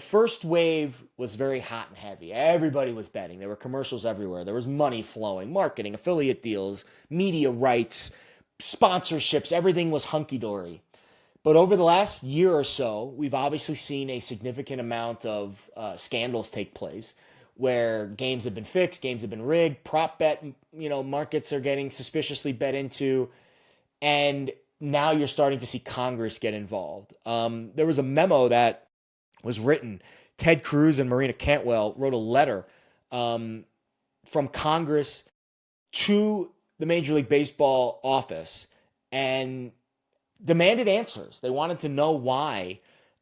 first wave was very hot and heavy. Everybody was betting. There were commercials everywhere. There was money flowing, marketing, affiliate deals, media rights, sponsorships. Everything was hunky dory. But over the last year or so, we've obviously seen a significant amount of scandals take place where games have been fixed, games have been rigged, prop bet, markets are getting suspiciously bet into, and now you're starting to see Congress get involved. There was a memo that was written. Ted Cruz and Marina Cantwell wrote a letter um, from Congress to the Major League Baseball office and demanded answers. They wanted to know why,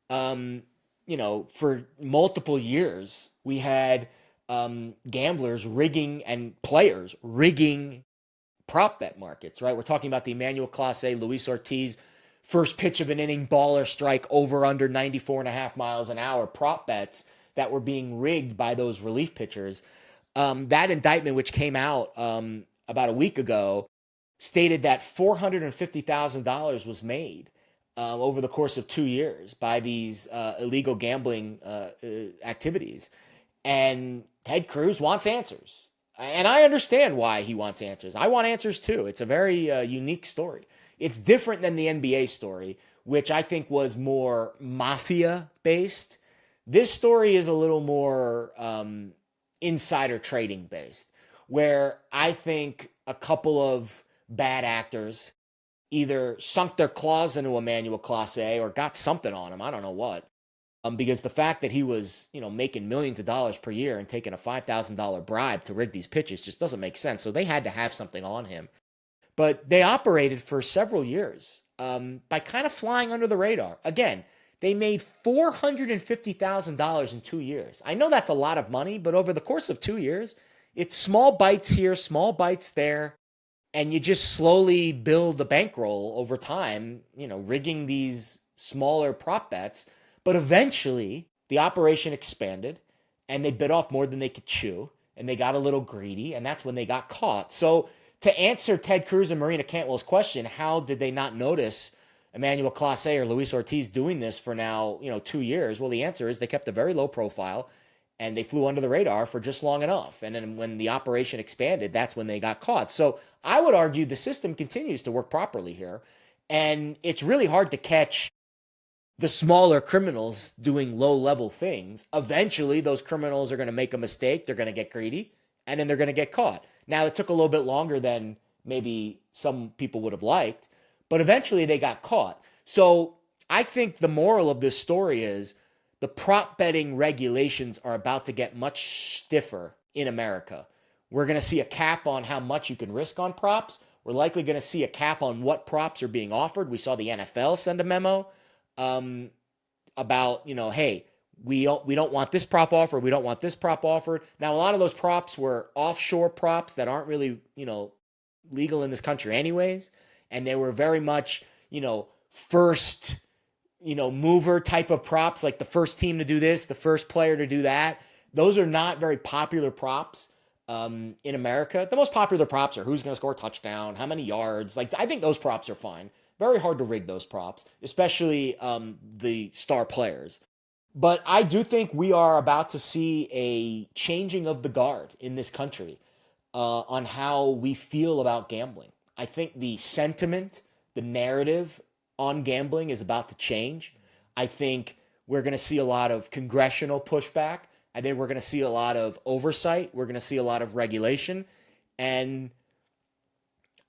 for multiple years, we had gamblers rigging and players rigging prop bet markets, right? We're talking about the Emmanuel Clase, Luis Ortiz, first pitch of an inning, baller strike over under 94 and a half miles an hour prop bets that were being rigged by those relief pitchers. That indictment, which came out about a week ago, stated that $450,000 was made over the course of 2 years by these illegal gambling activities. And Ted Cruz wants answers. And I understand why he wants answers. I want answers too. It's a very unique story. It's different than the NBA story, which I think was more mafia based. This story is a little more insider trading based, where I think a couple of bad actors either sunk their claws into Emmanuel Clase or got something on him. I don't know what. Because the fact that he was, making millions of dollars per year and taking a $5,000 bribe to rig these pitches just doesn't make sense. So they had to have something on him. But they operated for several years by kind of flying under the radar. Again, they made $450,000 in 2 years. I know that's a lot of money, but over the course of 2 years, it's small bites here, small bites there, and you just slowly build a bankroll over time, rigging these smaller prop bets. But eventually, the operation expanded, and they bit off more than they could chew, and they got a little greedy, and that's when they got caught. So to answer Ted Cruz and Marina Cantwell's question, how did they not notice Emmanuel Clase or Luis Ortiz doing this for now, 2 years? Well, the answer is they kept a very low profile and they flew under the radar for just long enough. And then when the operation expanded, that's when they got caught. So I would argue the system continues to work properly here. And it's really hard to catch the smaller criminals doing low level things. Eventually, those criminals are going to make a mistake. They're going to get greedy and then they're going to get caught. Now, it took a little bit longer than maybe some people would have liked, but eventually they got caught. So I think the moral of this story is the prop betting regulations are about to get much stiffer in America. We're going to see a cap on how much you can risk on props. We're likely going to see a cap on what props are being offered. We saw the NFL send a memo about, hey, we don't want this prop offer. We don't want this prop offered. Now, a lot of those props were offshore props that aren't really, legal in this country anyways. And they were very much, first, mover type of props, like the first team to do this, the first player to do that. Those are not very popular props in America. The most popular props are who's going to score a touchdown, how many yards. Like, I think those props are fine. Very hard to rig those props, especially the star players. But I do think we are about to see a changing of the guard in this country on how we feel about gambling. I think the sentiment, the narrative on gambling is about to change. I think we're going to see a lot of congressional pushback. I think we're going to see a lot of oversight. We're going to see a lot of regulation. And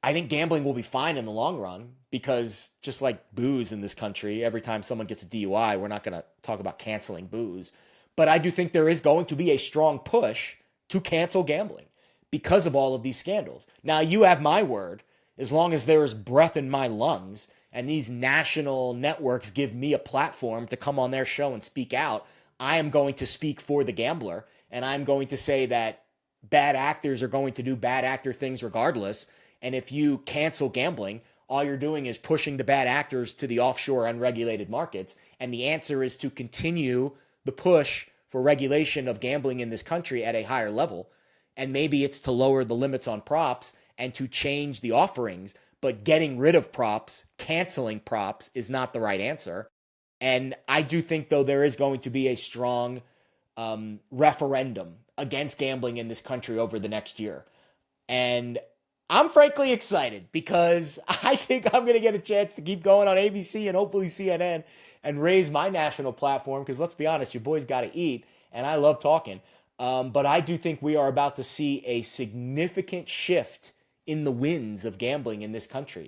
I think gambling will be fine in the long run because just like booze in this country, every time someone gets a DUI, we're not going to talk about canceling booze. But I do think there is going to be a strong push to cancel gambling because of all of these scandals. Now, you have my word, as long as there is breath in my lungs and these national networks give me a platform to come on their show and speak out, I am going to speak for the gambler. And I'm going to say that bad actors are going to do bad actor things regardless. And if you cancel gambling, all you're doing is pushing the bad actors to the offshore unregulated markets. And the answer is to continue the push for regulation of gambling in this country at a higher level. And maybe it's to lower the limits on props and to change the offerings. But getting rid of props, canceling props is not the right answer. And I do think, though, there is going to be a strong referendum against gambling in this country over the next year. And I'm frankly excited because I think I'm going to get a chance to keep going on ABC and hopefully CNN and raise my national platform. Because let's be honest, your boy's got to eat, and I love talking. But I do think we are about to see a significant shift in the winds of gambling in this country.